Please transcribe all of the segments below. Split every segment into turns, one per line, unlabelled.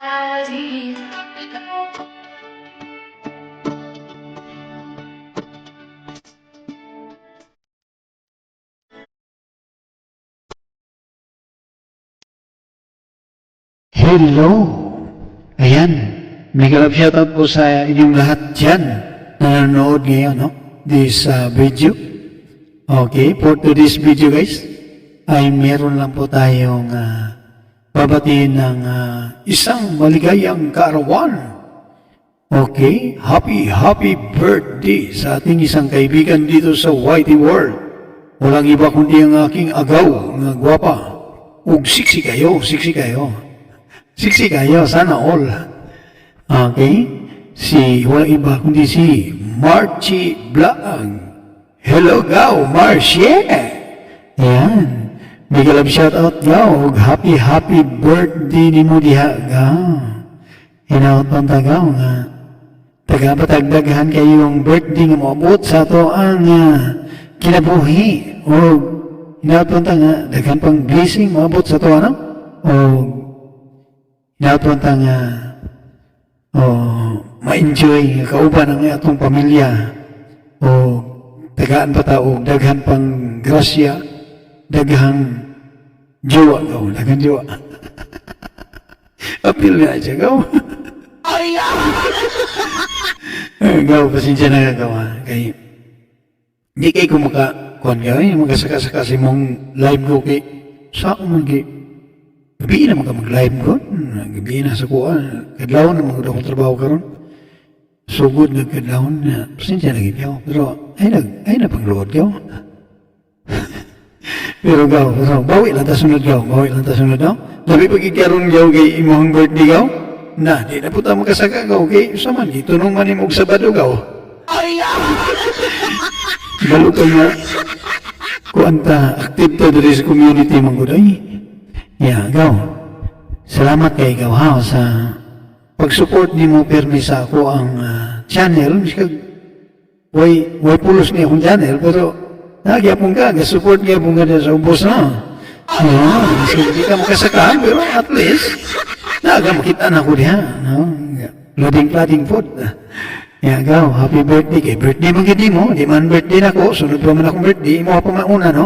Hello! Ayan, mega love shoutout po sa inyong lahat dyan na nanonood ngayon, no? This video. Okay, for today's video guys, ay meron lang po tayong babatiin ng isang maligayang kaarawan. Okay, happy birthday sa ating isang kaibigan dito sa Whitey World. Walang iba kundi ang aking agaw na gwapa. Ug siksi kayo. Siksi kayo, sana all. Okay? Walang iba kundi si Marchie Vlog. Hello, gaw, Marchie! Ayan. Big love shoutout, gaw. Happy birthday ni mo diha, gaw. Hinaot pang tagaw nga. Taga-patagdaghan kayong birthday nga maabot sa to ang kinabuhi. O hinaot pang tanga, daghan pang blessing maabot sa to, ano? O hinaot pang ma-enjoy kauban ang atong pamilya. O tagaan pa tao, daghan pang grasya, daghang jowa, gaw, daghan jowa. Apil na siya, gaw. Gaw, pasensya na gagawa. Kay, di kayo kumakakuan ka, magasaka-saka si mong live ko kay, sa ako man kay, gabi na mag-live ko, gabi na sa kuha, kadlaw na mga akong trabaho karon. Sugod na kadlaw na, pasensya na gaw. Pero, ay na pang-load gaw. Pero gaw, bawi lang ta sunod gaw, Labi pagkikaroon gaw kay imong birthday gaw, na, di na po tayo magkasaka gaw, kay saman, dito nung manimog Sabado gaw. Balo ka nga, kuanta, active to dito sa community mong guday. Yeah, gaw. Salamat kay gaw ha, sa pag-support ni mo permi sa ako ang channel. Way pulos niya akong channel, pero nagyapong ka, support niya pong ganda sa ubos na. So, hindi ka makasaka, pero at least, makita na ko diha. No? Loading food. Gaw, happy birthday. Kay birthday man gidi mo, di man birthday na ko, sunod pa man akong birthday, mo pa mauna, no?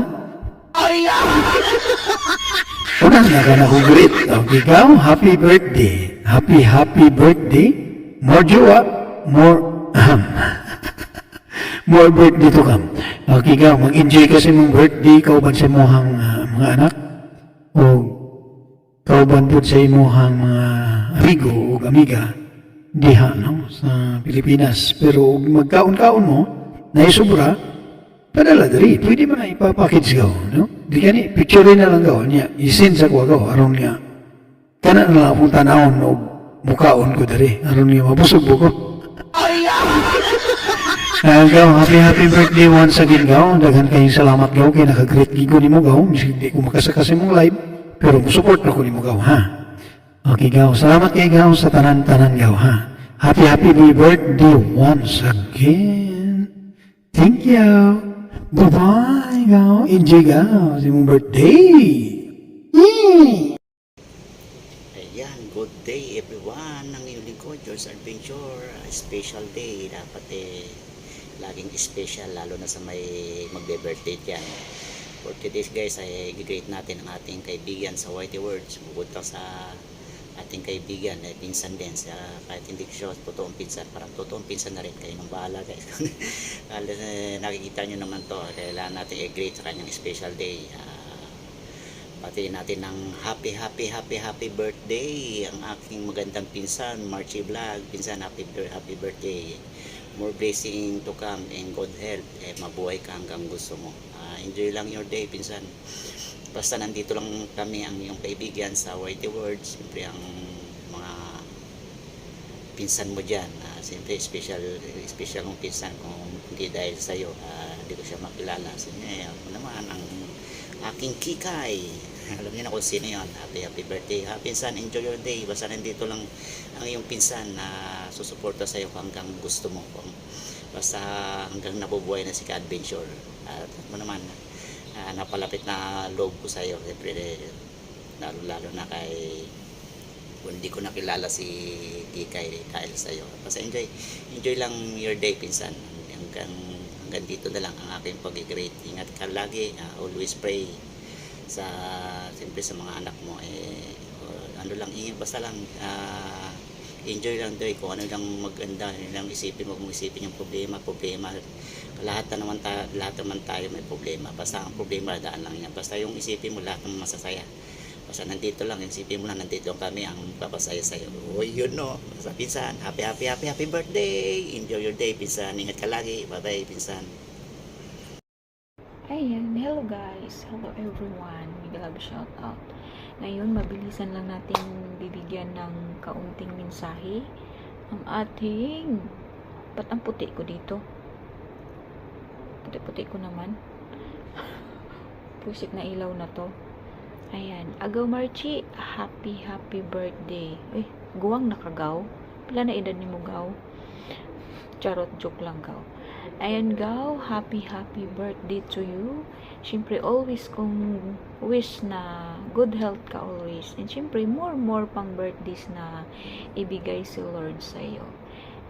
Una na ka na akong great. Okay, gaw, happy birthday. Happy birthday. More jowa, more birthday to come. Okay, gaw, mag-enjoy kasi mong birthday, kauban sa mohang mga anak, o kauban po sa imuhang mga amigo o amiga diha, no, sa Pilipinas. Pero magkaon-kaon mo, na isubra, padala dali, pwede mo na ipapackage gaw, no? Di ka ni, picture na lang gaw, niya, isin sa kwa gaw, aron niya, kana na lang akong tanawon o mukaon ko dali, aron niya, mabusog ko. Gaw, happy birthday once again, gaw. Daghan kayong salamat, gaw, kaya naka-great gigo ni mo, gaw. Hindi ko makasakasi mong live, pero support na ko ni mo, gaw, ha? Okay, gaw. Salamat kay gaw sa tanan-tanan, gaw, ha? Happy birthday once again. Thank you. Bye-bye, gaw. Enjoy, gaw, sa mong birthday.
Ayan, good day everyone. Ang iyong lingkod, George Adventure. Special day. Dapat laging special, lalo na sa may magbe-birthday dyan. For today's guys, ay i-greet natin ang ating kaibigan sa Whitey Words. Bukod lang sa ating kaibigan, pinsan din. Kahit hindi ko siya totoong pinsan, parang totoong pinsan na rin. Kayo nang bahala guys. Nakikita nyo naman to. Kailangan natin i-greet sa kanyang special day. Pati natin ng happy birthday ang aking magandang pinsan, Marchie Vlog. Pinsan, happy birthday. More blessing to come and good health. Mabuhay ka hanggang gusto mo. Enjoy lang your day, pinsan. Basta nandito lang kami, ang iyong kaibigan sa Whitey Words. Siyempre ang mga pinsan mo dyan. Siyempre special mong pinsan. Kung hindi dahil sa'yo, hindi ko siya makilala. Siyempre ako naman ang aking kikay. Alam niyo na kung sino yun. Happy birthday. Pinsan, enjoy your day. Basta nandito lang ang iyong pinsan na susuporta sa iyo hanggang gusto mo. Basta hanggang nabubuhay na si Ka-Adventure. At mo naman, napalapit na loob ko sa iyo. Siyempre, lalo na kay kung hindi ko nakilala si Kikay dahil sa'yo. Basta enjoy lang your day, pinsan. Hanggang dito na lang ang aking pag-great. Ingat ka lagi, always pray sa, siyempre sa mga anak mo, ano lang, basta lang, enjoy lang doy, kung ano lang maganda, ano lang isipin mo, kung isipin yung problema, lahat naman tayo may problema, basta ang problema daan lang yan, basta yung isipin mo lahat ng masasaya, basta nandito lang, isipin mo lang nandito kami ang papasaya sa'yo. O yun no, sa pinsan, happy birthday, enjoy your day pinsan, ingat ka lagi, bye bye pinsan.
Ayan, hello guys, hello everyone, mega love shout out. Ngayon, mabilisan lang natin bibigyan ng kaunting mensahe ang ating, ba't ang puti ko dito? Puti-puti ko naman. Pusik na ilaw na to. Ayan, Agaw Marchi, happy birthday. Guwang nakagaw. Pila na edad ni mo gaw? Charot, joke lang gaw. Ayan gaw, happy birthday to you. Siyempre, always kong wish na good health ka always. And siyempre, more pang birthdays na ibigay si Lord sa'yo.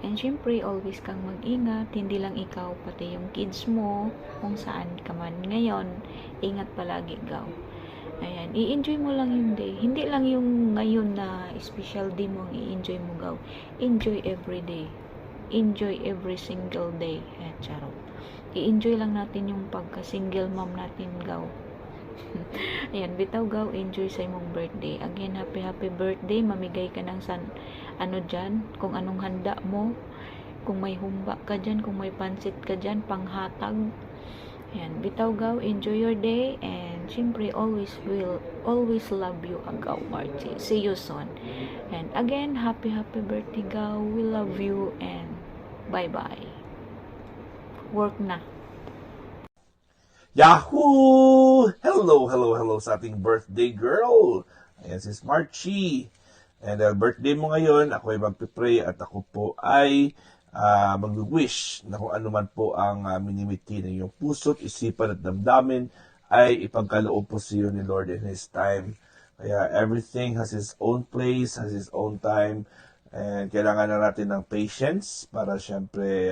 And siyempre, always kang mag-ingat. Hindi lang ikaw, pati yung kids mo, kung saan ka man. Ngayon, ingat palagi gaw. Ayan, i-enjoy mo lang yung day. Hindi lang yung ngayon na special day mo ang i-enjoy mo gaw. Enjoy every day. Enjoy every single day. Charot. I-enjoy lang natin yung pagka-single mom natin gaw. Ayan, bitaw gaw, enjoy sa imong birthday. Again, happy birthday. Mamigay ka ng ano dyan, kung anong handa mo. Kung may humba ka dyan, kung may pansit ka dyan, panghatag. Ayan, bitaw gaw, enjoy your day. And syempre, always love you, Agaw Marchi. See you soon. And again, happy birthday gaw. We love you and bye-bye. Work na.
Yahoo! Hello sa ating birthday girl. Ayan si Marchi. And birthday mo ngayon, ako ay magpipray at ako po ay mag-wish na kung ano man po ang minimiti ng iyong puso't isipan at damdamin ay ipagkaloob po sa iyo ni Lord in His time. Kaya everything has His own place, has His own time. And kailangan na natin ng patience para syempre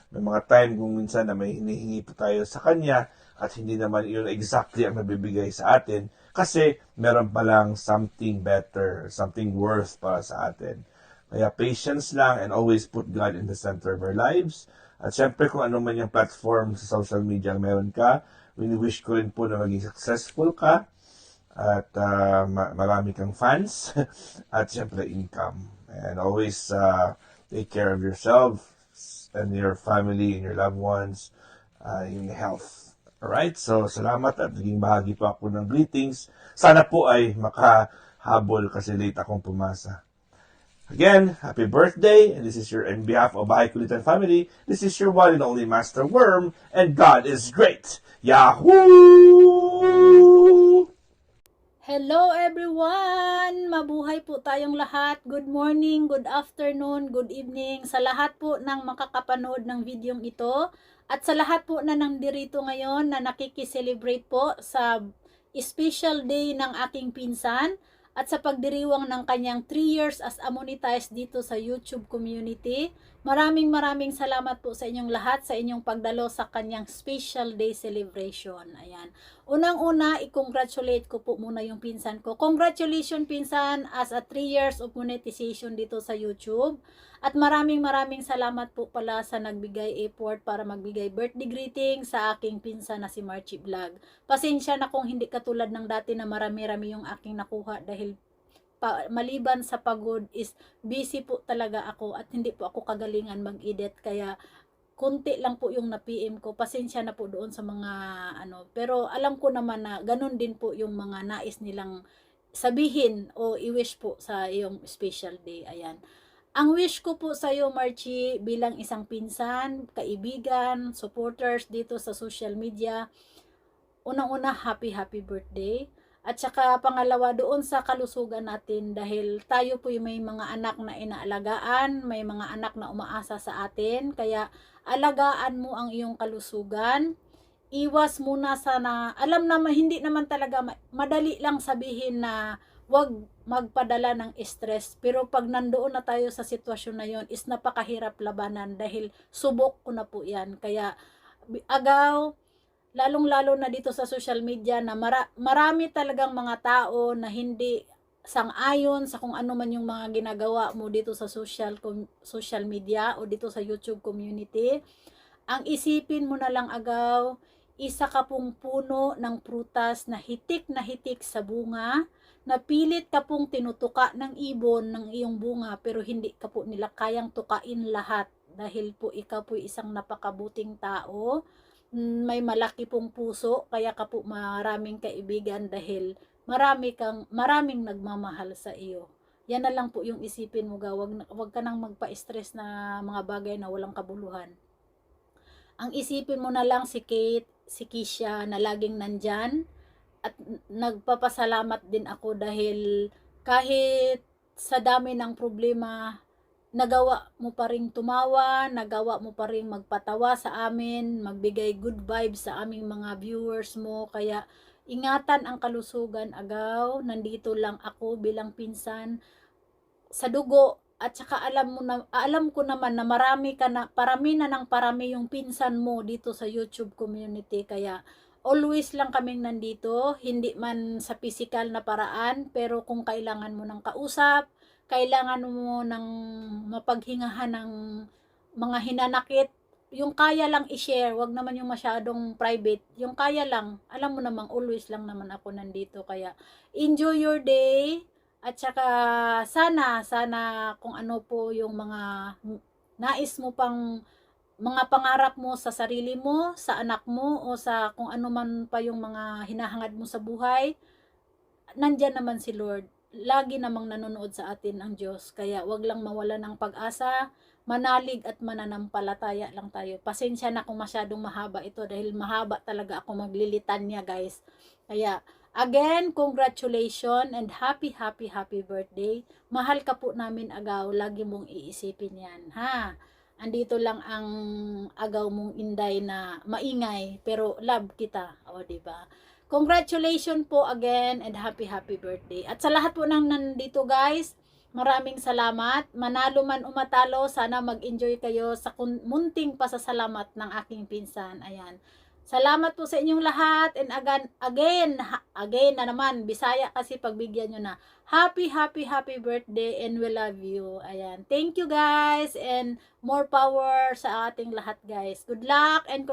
may mga time kung minsan na may hinihingi po tayo sa Kanya at hindi naman yun exactly ang nabibigay sa atin kasi meron palang something better, something worth para sa atin. Kaya patience lang and always put God in the center of our lives. At syempre kung ano man yung platform sa social media ang meron ka, wini-wish ko rin po na maging successful ka at marami kang fans at syempre income. And always take care of yourself and your family and your loved ones in health. Alright? So, salamat at naging bahagi pa ako ng greetings. Sana po ay makahabol kasi late akong pumasa. Again, happy birthday. And this is your, on behalf of Bahay Kulitan family, this is your one and only Master Worm. And God is great. Yahoo!
Hello everyone! Mabuhay po tayong lahat. Good morning, good afternoon, good evening sa lahat po ng makakapanood ng videong ito at sa lahat po na nandirito ngayon na nakikiselebrate po sa special day ng aking pinsan at sa pagdiriwang ng kanyang 3 years as a monetized dito sa YouTube community. Maraming salamat po sa inyong lahat sa inyong pagdalo sa kanyang special day celebration. Ayan. Unang-una, i-congratulate ko po muna yung pinsan ko. Congratulations pinsan as a 3 years of monetization dito sa YouTube. At maraming salamat po pala sa nagbigay effort para magbigay birthday greeting sa aking pinsan na si Marchi Vlog. Pasensya na kung hindi katulad ng dati na marami-rami yung aking nakuha dahil maliban sa pagod is busy po talaga ako at hindi po ako kagalingan mag-edit kaya konti lang po yung na-PM ko. Pasensya na po doon sa mga pero alam ko naman na ganun din po yung mga nais nilang sabihin o i-wish po sa iyong special day. Ayan. Ang wish ko po sa iyo, Marchi, bilang isang pinsan, kaibigan, supporters dito sa social media, unang-una, happy birthday. At saka pangalawa, doon sa kalusugan natin dahil tayo po may mga anak na inaalagaan, may mga anak na umaasa sa atin. Kaya alagaan mo ang iyong kalusugan. Iwas muna sana, alam naman hindi naman talaga madali lang sabihin na wag magpadala ng stress. Pero pag nandoon na tayo sa sitwasyon na yon is napakahirap labanan dahil subok ko na po yan. Kaya agaw, lalong-lalo na dito sa social media na marami talagang mga tao na hindi sang-ayon sa kung ano man yung mga ginagawa mo dito sa social media o dito sa YouTube community. Ang isipin mo na lang agaw, isa ka pong puno ng prutas na hitik sa bunga, na pilit ka pong tinutuka ng ibon ng iyong bunga pero hindi ka po nila kayang tukain lahat dahil po ikaw po isang napakabuting tao. May malaki pong puso, kaya ka po maraming kaibigan dahil maraming nagmamahal sa iyo. Yan na lang po yung isipin mo, wag ka nang magpa-stress na mga bagay na walang kabuluhan. Ang isipin mo na lang si Kate, si Kisha na laging nandyan, at nagpapasalamat din ako dahil kahit sa dami ng problema, nagawa mo pa ring tumawa, nagawa mo pa ring magpatawa sa amin, magbigay good vibes sa aming mga viewers mo. Kaya ingatan ang kalusugan agaw, nandito lang ako bilang pinsan sa dugo. At saka alam ko naman na parami na ng parami yung pinsan mo dito sa YouTube community. Kaya always lang kaming nandito, hindi man sa physical na paraan, pero kung kailangan mo ng kausap, kailangan mo ng mapaghingahan ng mga hinanakit, yung kaya lang i-share, wag naman yung masyadong private, yung kaya lang, alam mo namang always lang naman ako nandito. Kaya enjoy your day. At saka sana kung ano po yung mga nais mo pang mga pangarap mo sa sarili mo, sa anak mo, o sa kung ano man pa yung mga hinahangad mo sa buhay, nandyan naman si Lord. Lagi namang nanonood sa atin ang Diyos. Kaya wag lang mawala ng pag-asa, manalig at mananampalataya lang tayo. Pasensya na kung masyadong mahaba ito dahil mahaba talaga ako maglilitan niya, guys. Kaya again, congratulations and happy birthday. Mahal ka po namin agaw, lagi mong iisipin yan, ha? Andito lang ang agaw mong inday na maingay, pero love kita, o diba? Congratulations po again and happy birthday. At sa lahat po ng nandito, guys, maraming salamat. Manalo man o matalo, sana mag-enjoy kayo sa munting pasasalamat ng aking pinsan. Ayan. Salamat po sa inyong lahat, and again na naman, Bisaya kasi pagbigyan nyo na. Happy birthday and we love you. Ayan. Thank you, guys, and more power sa ating lahat, guys. Good luck and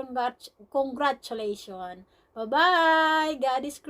congratulations. Bye-bye. God is great.